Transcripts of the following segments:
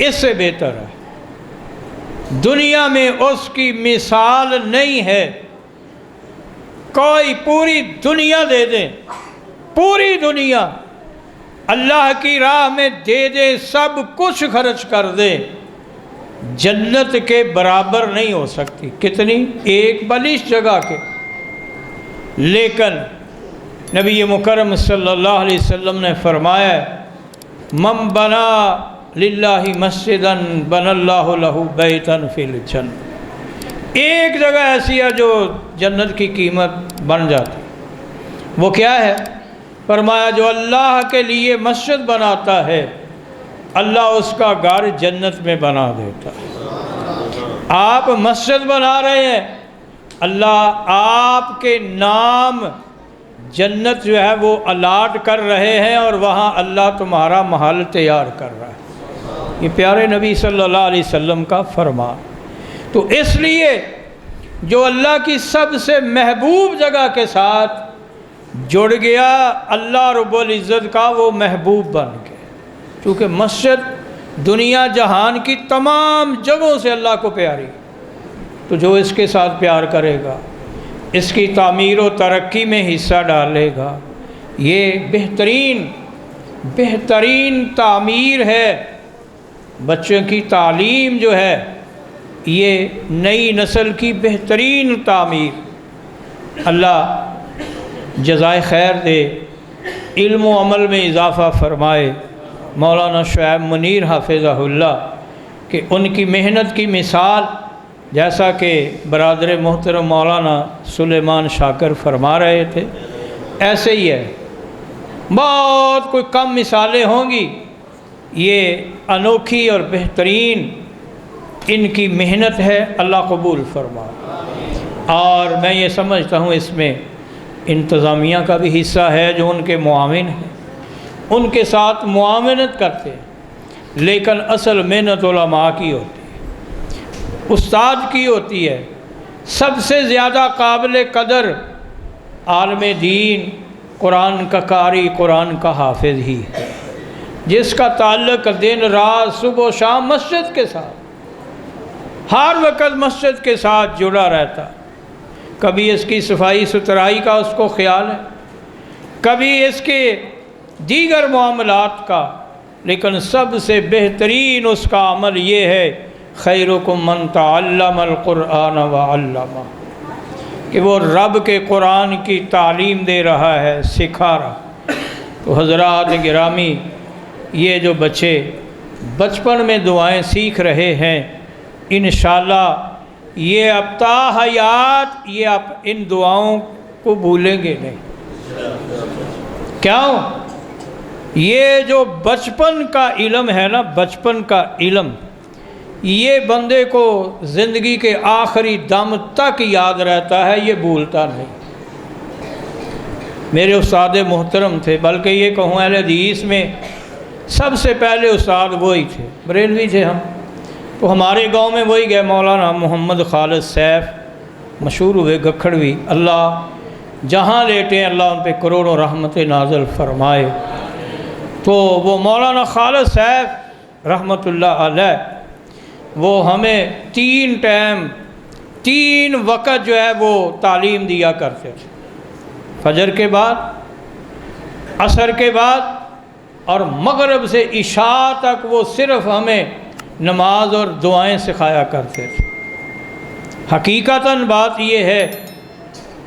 اس سے بہتر ہے۔ دنیا میں اس کی مثال نہیں ہے۔ کوئی پوری دنیا دے دے، پوری دنیا اللہ کی راہ میں دے دے، سب کچھ خرچ کر دے، جنت کے برابر نہیں ہو سکتی۔ کتنی؟ ایک بلش جگہ کے۔ لیکن نبی مکرم صلی اللہ علیہ وسلم نے فرمایا، من بنا للہ مسجدا بن اللہ لہ بیتا فی الجنہ۔ ایک جگہ ایسی ہے جو جنت کی قیمت بن جاتی، وہ کیا ہے؟ فرمایا جو اللہ کے لیے مسجد بناتا ہے اللہ اس کا گھر جنت میں بنا دیتا ہے۔ آپ مسجد بنا رہے ہیں، اللہ آپ کے نام جنت جو ہے وہ الاٹ کر رہے ہیں، اور وہاں اللہ تمہارا محل تیار کر رہا ہے۔ یہ پیارے نبی صلی اللہ علیہ وسلم کا فرمان۔ تو اس لیے جو اللہ کی سب سے محبوب جگہ کے ساتھ جڑ گیا، اللہ رب العزت کا وہ محبوب بن گیا۔ کیونکہ مسجد دنیا جہان کی تمام جگہوں سے اللہ کو پیاری، تو جو اس کے ساتھ پیار کرے گا، اس کی تعمیر و ترقی میں حصہ ڈالے گا، یہ بہترین تعمیر ہے۔ بچوں کی تعلیم جو ہے یہ نئی نسل کی بہترین تعمیر۔ اللہ جزائے خیر دے، علم و عمل میں اضافہ فرمائے۔ مولانا شعیب منیر حافظہ اللہ کہ ان کی محنت کی مثال جیسا کہ برادر محترم مولانا سلیمان شاکر فرما رہے تھے، ایسے ہی ہے، بہت کوئی کم مثالیں ہوں گی۔ یہ انوکھی اور بہترین ان کی محنت ہے، اللہ قبول فرما۔ اور میں یہ سمجھتا ہوں اس میں انتظامیہ کا بھی حصہ ہے، جو ان کے معاون ہیں، ان کے ساتھ معاونت کرتے ہیں، لیکن اصل محنت علماء کی ہوتی ہے، استاد کی ہوتی ہے۔ سب سے زیادہ قابل قدر عالم دین، قرآن کا قاری، قرآن کا حافظ ہی ہے، جس کا تعلق دن رات صبح و شام مسجد کے ساتھ، ہر وقت مسجد کے ساتھ جڑا رہتا۔ کبھی اس کی صفائی ستھرائی کا اس کو خیال ہے، کبھی اس کے دیگر معاملات کا، لیکن سب سے بہترین اس کا عمل یہ ہے، خیرکم من تعلم القرآن وعلمہ، کہ وہ رب کے قرآن کی تعلیم دے رہا ہے، سکھا رہا۔ تو حضرات گرامی، یہ جو بچے بچپن میں دعائیں سیکھ رہے ہیں، انشاءاللہ یہ اب تا حیات یہ آپ ان دعاؤں کو بھولیں گے نہیں۔ کیوں؟ یہ جو بچپن کا علم ہے نا، بچپن کا علم، یہ بندے کو زندگی کے آخری دم تک یاد رہتا ہے، یہ بھولتا نہیں۔ میرے استاد محترم تھے، بلکہ یہ کہوں اہل حدیث میں سب سے پہلے استاد وہی تھے، بریلوی تھے ہم، تو ہمارے گاؤں میں وہی گئے، مولانا محمد خالد سیف، مشہور ہوئے گکھڑوی، اللہ جہاں لیٹے ہیں اللہ ان پہ کروڑوں رحمت نازل فرمائے۔ تو وہ مولانا خالد سیف رحمت اللہ علیہ، وہ ہمیں 3 ٹائم 3 وقت جو ہے وہ تعلیم دیا کرتے تھے، فجر کے بعد، عصر کے بعد، اور مغرب سے عشاء تک وہ صرف ہمیں نماز اور دعائیں سکھایا کرتے تھے۔ حقیقتاً بات یہ ہے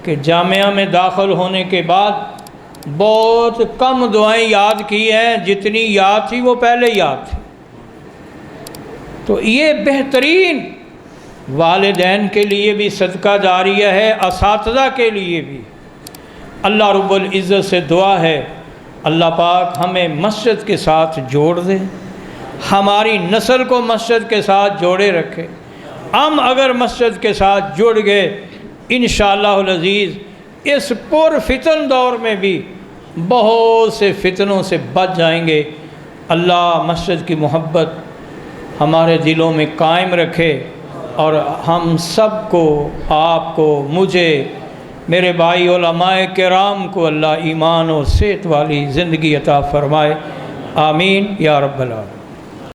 کہ جامعہ میں داخل ہونے کے بعد بہت کم دعائیں یاد کی ہیں، جتنی یاد تھی وہ پہلے یاد تھی۔ تو یہ بہترین والدین کے لیے بھی صدقہ جاریہ ہے، اساتذہ کے لیے بھی۔ اللہ رب العزت سے دعا ہے اللہ پاک ہمیں مسجد کے ساتھ جوڑ دے، ہماری نسل کو مسجد کے ساتھ جوڑے رکھے۔ ہم اگر مسجد کے ساتھ جڑ گئے انشاءاللہ العزیز اس پر فتن دور میں بھی بہت سے فتنوں سے بچ جائیں گے۔ اللہ مسجد کی محبت ہمارے دلوں میں قائم رکھے، اور ہم سب کو، آپ کو، مجھے، میرے بھائی علماء کرام کو اللہ ایمان اور صحت والی زندگی عطا فرمائے، آمین یا رب العالمین۔